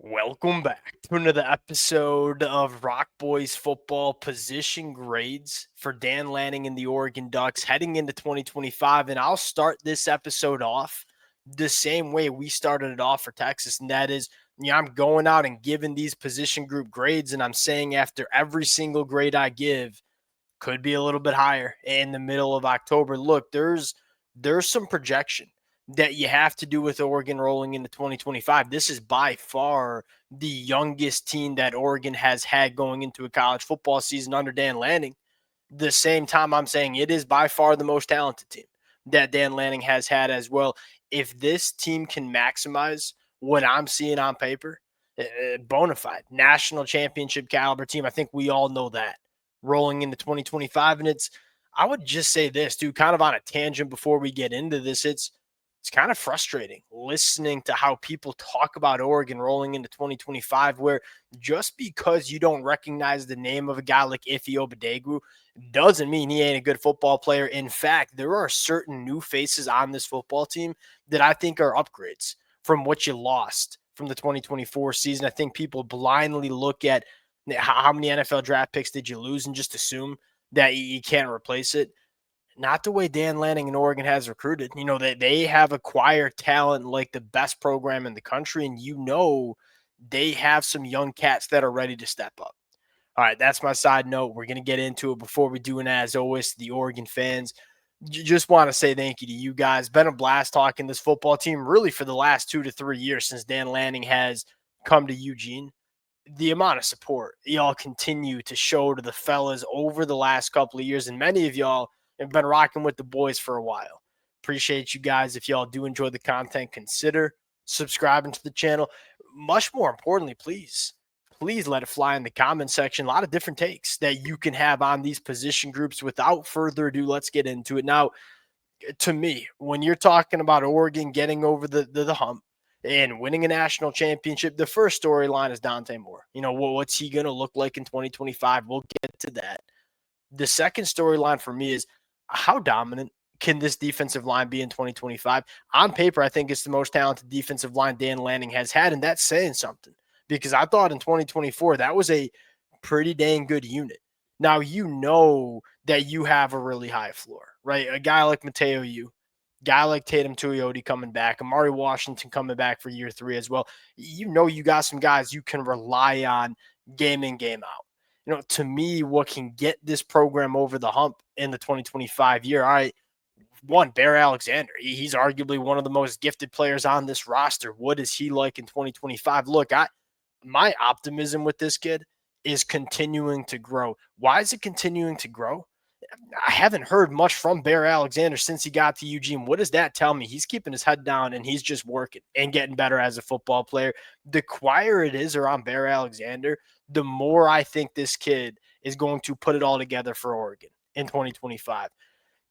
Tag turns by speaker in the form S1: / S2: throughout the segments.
S1: Welcome back to another episode of Rock Boys Football Position Grades for Dan Lanning and the Oregon Ducks heading into 2025. And I'll start this episode off the same way we started it off for Texas. And that is, I'm going out and giving these position group grades. And I'm saying after every single grade I give, could be a little bit higher in the middle of October. Look, there's some projection that you have to do with Oregon rolling into 2025. This is by far the youngest team that Oregon has had going into a college football season under Dan Lanning. The same time I'm saying it is by far the most talented team that Dan Lanning has had as well. If this team can maximize what I'm seeing on paper, bona fide national championship caliber team, I think we all know that rolling into 2025. And I would just say this, too, kind of on a tangent before we get into this. It's kind of frustrating listening to how people talk about Oregon rolling into 2025, where just because you don't recognize the name of a guy like Ife Obadegu doesn't mean he ain't a good football player. In fact, there are certain new faces on this football team that I think are upgrades from what you lost from the 2024 season. I think people blindly look at how many NFL draft picks did you lose and just assume that you can't replace it. Not the way Dan Lanning and Oregon has recruited. They have acquired talent like the best program in the country, and they have some young cats that are ready to step up. All right, that's my side note. We're going to get into it. Before we do, and as always, to the Oregon fans, just want to say thank you to you guys. Been a blast talking this football team really for the last 2 to 3 years since Dan Lanning has come to Eugene. The amount of support y'all continue to show to the fellas over the last couple of years, and many of y'all have been rocking with the boys for a while. Appreciate you guys. If y'all do enjoy the content, consider subscribing to the channel. Much more importantly, please let it fly in the comment section. A lot of different takes that you can have on these position groups. Without further ado, let's get into it. Now, to me, when you're talking about Oregon getting over the hump and winning a national championship, the first storyline is Dante Moore. What's he going to look like in 2025? We'll get to that. The second storyline for me is how dominant can this defensive line be in 2025? On paper, I think it's the most talented defensive line Dan Lanning has had, and that's saying something because I thought in 2024 that was a pretty dang good unit. Now, that you have a really high floor, right? A guy like Mateo guy like Tatum Tuioti coming back, Amari Washington coming back for year 3 as well. You got some guys you can rely on game in, game out. To me, what can get this program over the hump in the 2025 year, all right, one, Bear Alexander. He's arguably one of the most gifted players on this roster. What is he like in 2025? Look, my optimism with this kid is continuing to grow. Why is it continuing to grow? I haven't heard much from Bear Alexander since he got to Eugene. What does that tell me? He's keeping his head down and he's just working and getting better as a football player. The quieter it is around Bear Alexander, the more I think this kid is going to put it all together for Oregon in 2025.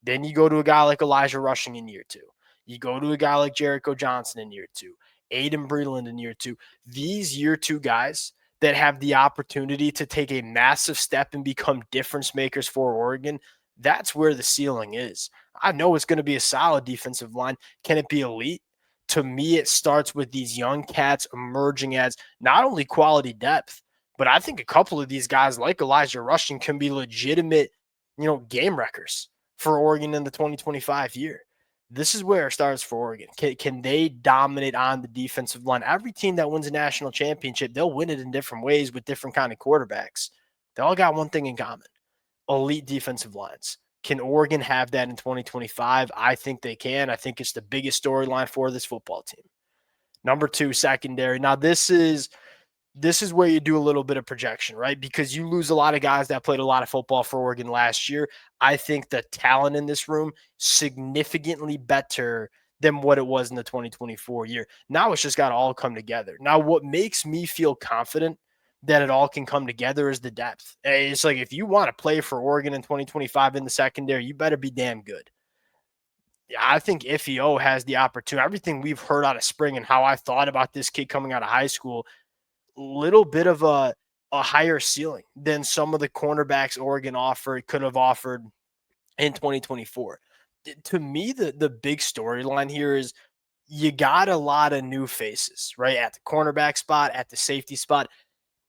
S1: Then you go to a guy like Elijah Rushing in year 2. You go to a guy like Jericho Johnson in year 2. Aiden Breland in year 2. These year 2 guys that have the opportunity to take a massive step and become difference makers for Oregon, that's where the ceiling is. I know it's going to be a solid defensive line. Can it be elite? To me, it starts with these young cats emerging as not only quality depth, but I think a couple of these guys like Elijah Rushing can be legitimate, game wreckers for Oregon in the 2025 year. This is where it starts for Oregon. Can they dominate on the defensive line? Every team that wins a national championship, they'll win it in different ways with different kind of quarterbacks. They all got one thing in common: elite defensive lines. Can Oregon have that in 2025? I think they can. I think it's the biggest storyline for this football team. Number 2, secondary. Now, this is where you do a little bit of projection, right? Because you lose a lot of guys that played a lot of football for Oregon last year. I think the talent in this room significantly better than what it was in the 2024 year. Now it's just got to all come together. Now, what makes me feel confident that it all can come together is the depth. It's like if you want to play for Oregon in 2025 in the secondary, you better be damn good. I think Ifio has the opportunity. Everything we've heard out of spring and how I thought about this kid coming out of high school, little bit of a higher ceiling than some of the cornerbacks Oregon could have offered in 2024. To me, the big storyline here is you got a lot of new faces, right? At the cornerback spot, at the safety spot.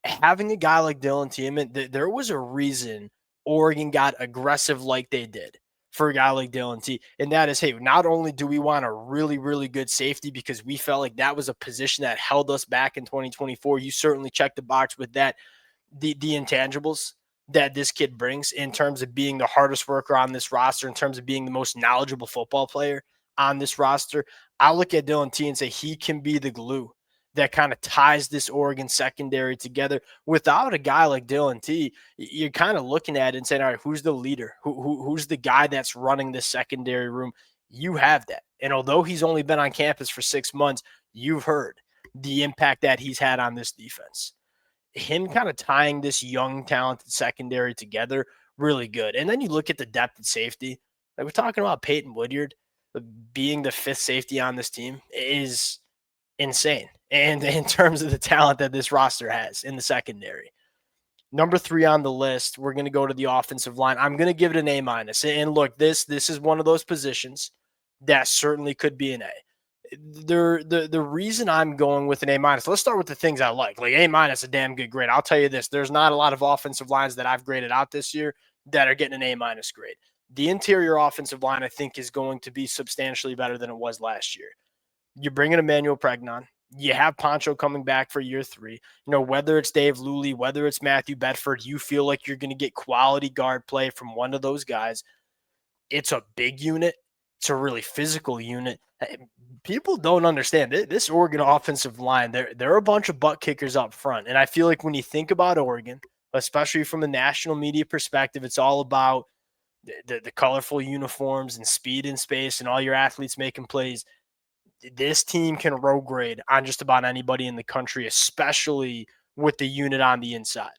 S1: Having a guy like Dylan Tiemann, there was a reason Oregon got aggressive like they did for a guy like Dylan T. And that is, hey, not only do we want a really, really good safety because we felt like that was a position that held us back in 2024. You certainly checked the box with that. The intangibles that this kid brings in terms of being the hardest worker on this roster, in terms of being the most knowledgeable football player on this roster. I look at Dylan T and say he can be the glue that kind of ties this Oregon secondary together. Without a guy like Dylan T, you're kind of looking at it and saying, all right, who's the leader? Who's the guy that's running the secondary room? You have that. And although he's only been on campus for 6 months, you've heard the impact that he's had on this defense. Him kind of tying this young, talented secondary together, really good. And then you look at the depth at safety. Like we're talking about Peyton Woodyard being the fifth safety on this team is insane. And in terms of the talent that this roster has in the secondary. Number 3 on the list, we're going to go to the offensive line. I'm going to give it an A minus. And look, this is one of those positions that certainly could be an A. The reason I'm going with an A minus, let's start with the things I like. Like A minus, a damn good grade. I'll tell you this: there's not a lot of offensive lines that I've graded out this year that are getting an A minus grade. The interior offensive line, I think, is going to be substantially better than it was last year. You bring in Emmanuel Pregnon. You have Poncho coming back for year 3. You know, whether it's Dave Luley, whether it's Matthew Bedford, you feel like you're going to get quality guard play from one of those guys. It's a big unit. It's a really physical unit. People don't understand this Oregon offensive line. They're a bunch of butt kickers up front. And I feel like when you think about Oregon, especially from a national media perspective, it's all about the colorful uniforms and speed and space and all your athletes making plays. This team can row grade on just about anybody in the country, especially with the unit on the inside.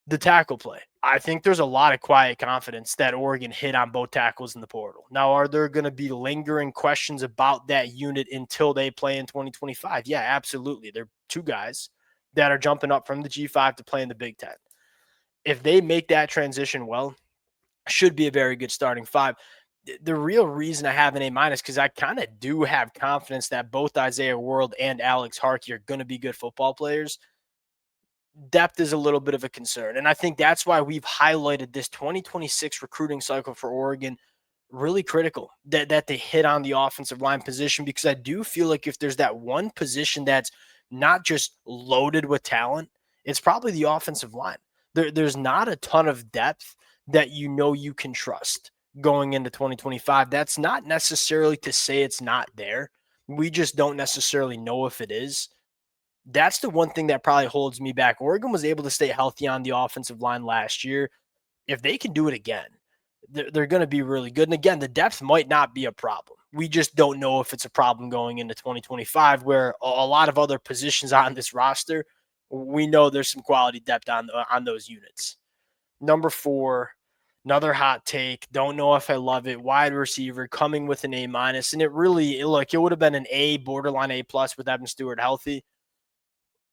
S1: The tackle play. I think there's a lot of quiet confidence that Oregon hit on both tackles in the portal. Now, are there going to be lingering questions about that unit until they play in 2025? Yeah, absolutely. They're 2 guys that are jumping up from the G5 to play in the Big Ten. If they make that transition well, should be a very good starting 5. The real reason I have an A minus because I kind of do have confidence that both Isaiah World and Alex Harkey are going to be good football players. Depth is a little bit of a concern. And I think that's why we've highlighted this 2026 recruiting cycle for Oregon really critical that they hit on the offensive line position, because I do feel like if there's that one position that's not just loaded with talent, it's probably the offensive line. There's not a ton of depth that you can trust going into 2025. That's not necessarily to say it's not there. We just don't necessarily know if it is. That's the one thing that probably holds me back. Oregon was able to stay healthy on the offensive line last year. If they can do it again, they're going to be really good. And again, the depth might not be a problem. We just don't know if it's a problem going into 2025, where a lot of other positions on this roster, we know there's some quality depth on those units. Number 4, another hot take. Don't know if I love it. Wide receiver coming with an A minus. And it would have been an A, borderline A plus with Evan Stewart healthy.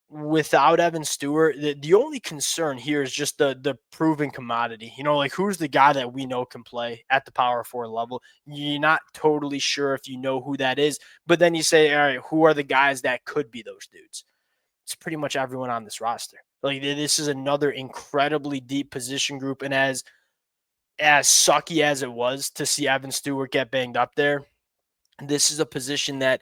S1: Without Evan Stewart, the only concern here is just the proven commodity. You know, like who's the guy that we know can play at the Power 4 level? You're not totally sure if you know who that is, but then you say, all right, who are the guys that could be those dudes? It's pretty much everyone on this roster. Like this is another incredibly deep position group, and as sucky as it was to see Evan Stewart get banged up there, this is a position that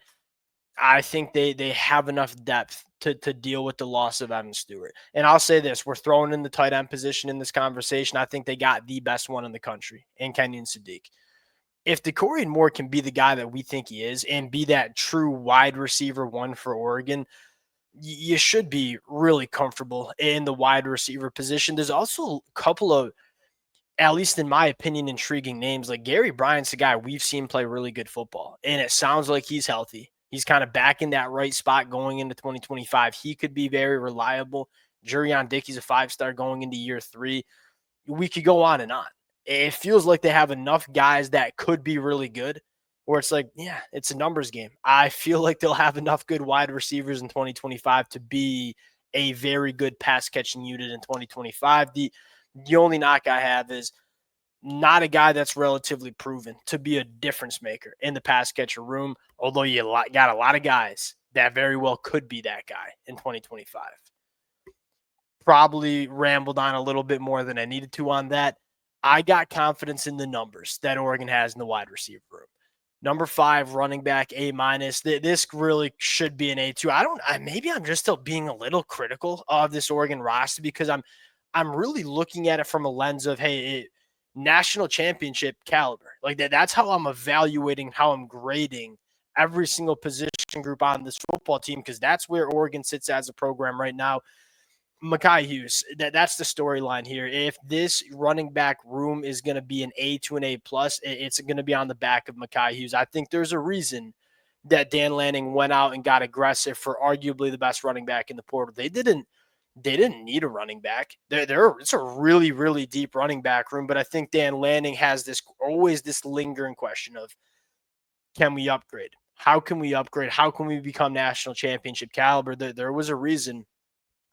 S1: I think they have enough depth to deal with the loss of Evan Stewart. And I'll say this, we're throwing in the tight end position in this conversation. I think they got the best one in the country in Kenyon Sadiq. If De'Corian Moore can be the guy that we think he is and be that true wide receiver 1 for Oregon, you should be really comfortable in the wide receiver position. There's also a couple of, at least in my opinion, intriguing names. Like Gary Bryant's a guy we've seen play really good football, and it sounds like he's healthy. He's kind of back in that right spot going into 2025. He could be very reliable. Jurion Dickey's a 5-star going into year 3. We could go on and on. It feels like they have enough guys that could be really good, where it's like, yeah, it's a numbers game. I feel like they'll have enough good wide receivers in 2025 to be a very good pass catching unit in 2025. The only knock I have is not a guy that's relatively proven to be a difference maker in the pass catcher room, although you got a lot of guys that very well could be that guy in 2025. Probably rambled on a little bit more than I needed to on that. I got confidence in the numbers that Oregon has in the wide receiver room. Number 5, running back, A-. This really should be an A2. Maybe I'm just still being a little critical of this Oregon roster because I'm really looking at it from a lens of, hey, national championship caliber. Like that's how I'm evaluating, how I'm grading every single position group on this football team, because that's where Oregon sits as a program right now. Mekhi Hughes, that's the storyline here. If this running back room is going to be an A to an A plus, it's going to be on the back of Mekhi Hughes. I think there's a reason that Dan Lanning went out and got aggressive for arguably the best running back in the portal. They didn't need a running back. It's a really, really deep running back room, but I think Dan Lanning has always this lingering question of, can we upgrade? How can we upgrade? How can we become national championship caliber? There was a reason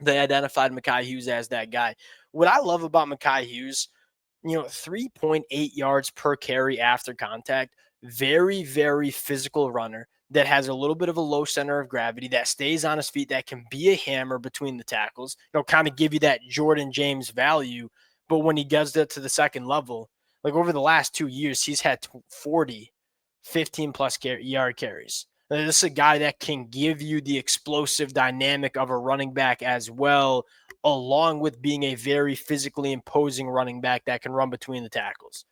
S1: they identified Mekhi Hughes as that guy. What I love about Mekhi Hughes, 3.8 yards per carry after contact, very, very physical runner that has a little bit of a low center of gravity, that stays on his feet, that can be a hammer between the tackles, kind of give you that Jordan James value. But when he gets that to the second level, like over the last 2 years, he's had 40, 15 plus yard carries. This is a guy that can give you the explosive dynamic of a running back as well, along with being a very physically imposing running back that can run between the tackles.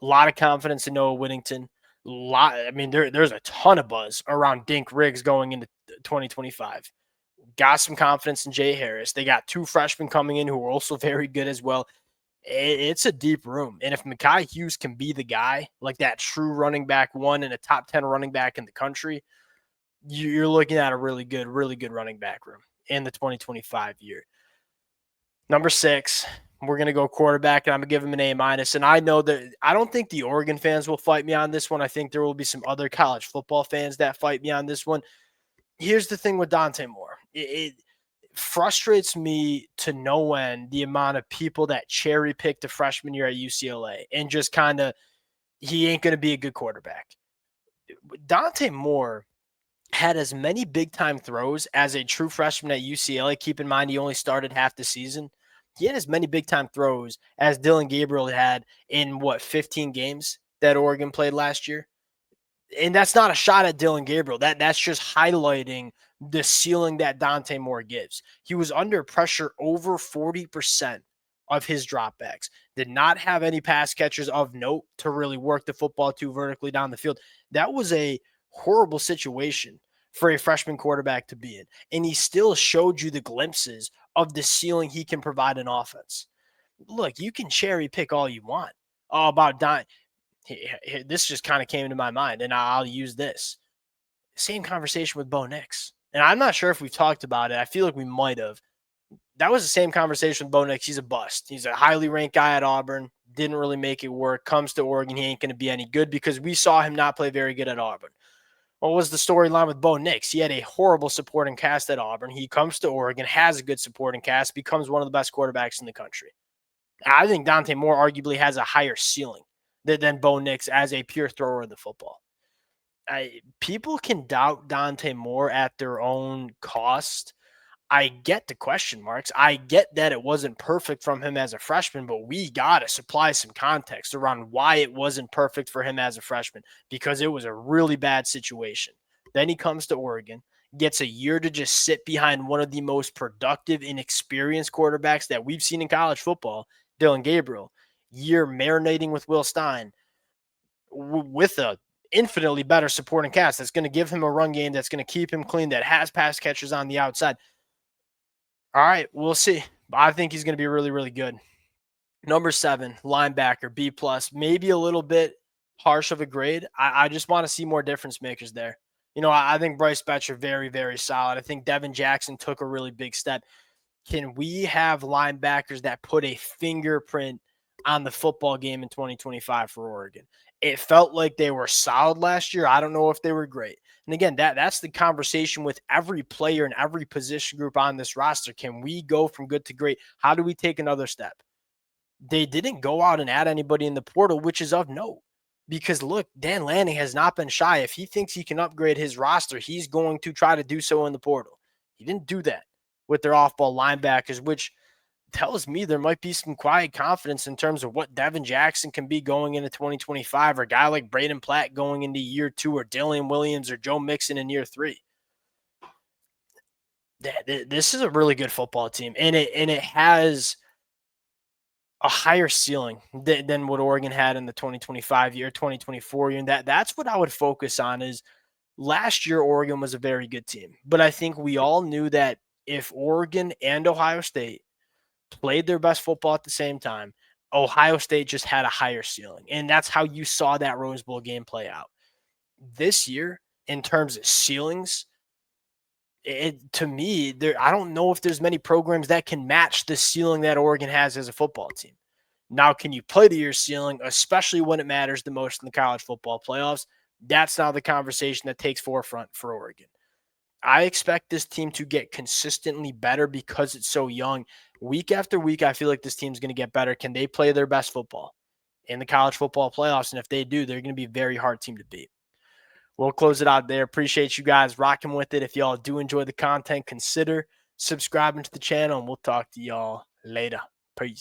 S1: A lot of confidence in Noah Whittington. There's a ton of buzz around Dink Riggs going into 2025. Got some confidence in Jay Harris. They got 2 freshmen coming in who are also very good as well. It's a deep room. And if Mekhi Hughes can be the guy, like that true running back one and a top 10 running back in the country, you're looking at a really good running back room in the 2025 year. Number 6, we're going to go quarterback, and I'm going to give him an A-. And I know that I don't think the Oregon fans will fight me on this one. I think there will be some other college football fans that fight me on this one. Here's the thing with Dante Moore. It frustrates me to no end the amount of people that cherry picked the freshman year at UCLA and just kind of, he ain't going to be a good quarterback. Dante Moore had as many big-time throws as a true freshman at UCLA. Keep in mind, he only started half the season. He had as many big-time throws as Dylan Gabriel had in, 15 games that Oregon played last year? And that's not a shot at Dylan Gabriel. That's just highlighting the ceiling that Dante Moore gives. He was under pressure over 40% of his dropbacks. Did not have any pass catchers of note to really work the football too vertically down the field. That was a horrible situation for a freshman quarterback to be in. And he still showed you the glimpses of the ceiling he can provide in offense. Look, you can cherry pick all you want about Dante. This just kind of came into my mind, and I'll use this. Same conversation with Bo Nix. And I'm not sure if we've talked about it. I feel like we might have. That was the same conversation with Bo Nix. He's a bust. He's a highly ranked guy at Auburn. Didn't really make it work. Comes to Oregon, he ain't going to be any good because we saw him not play very good at Auburn. What was the storyline with Bo Nix? He had a horrible supporting cast at Auburn. He comes to Oregon, has a good supporting cast, becomes one of the best quarterbacks in the country. I think Dante Moore arguably has a higher ceiling than Bo Nix as a pure thrower of the football. People can doubt Dante Moore at their own cost. I get the question marks. I get that it wasn't perfect from him as a freshman, but we got to supply some context around why it wasn't perfect for him as a freshman, because it was a really bad situation. Then he comes to Oregon, gets a year to just sit behind one of the most productive and experienced quarterbacks that we've seen in college football, Dylan Gabriel. Year marinating with Will Stein with a infinitely better supporting cast that's going to give him a run game, that's going to keep him clean, that has pass catchers on the outside. All right, we'll see. I think he's going to be really, really good. Number 7, linebacker, B+. Maybe a little bit harsh of a grade. I just want to see more difference makers there. I think Bryce Betcher, very, very solid. I think Devin Jackson took a really big step. Can we have linebackers that put a fingerprint on the football game in 2025 for Oregon? It felt like they were solid last year. I don't know if they were great. And again, that's the conversation with every player and every position group on this roster. Can we go from good to great? How do we take another step? they didn't go out and add anybody in the portal, which is of note. Because look, Dan Lanning has not been shy. If he thinks he can upgrade his roster, he's going to try to do so in the portal. He didn't do that with their off-ball linebackers, which tells me there might be some quiet confidence in terms of what Devin Jackson can be going into 2025, or a guy like Braden Platt going into year 2, or Dylan Williams or Joe Mixon in year 3. This is a really good football team, and it has a higher ceiling than what Oregon had in the 2025 year, 2024 year. And that's what I would focus on. Is last year Oregon was a very good team, but I think we all knew that if Oregon and Ohio State played their best football at the same time, Ohio State just had a higher ceiling. And that's how you saw that Rose Bowl game play out. This year, in terms of ceilings, to me, I don't know if there's many programs that can match the ceiling that Oregon has as a football team. Now, can you play to your ceiling, especially when it matters the most in the college football playoffs? That's now the conversation that takes forefront for Oregon. I expect this team to get consistently better because it's so young. Week after week, I feel like this team's going to get better. Can they play their best football in the college football playoffs? And if they do, they're going to be a very hard team to beat. We'll close it out there. Appreciate you guys rocking with it. If y'all do enjoy the content, consider subscribing to the channel, and we'll talk to y'all later. Peace.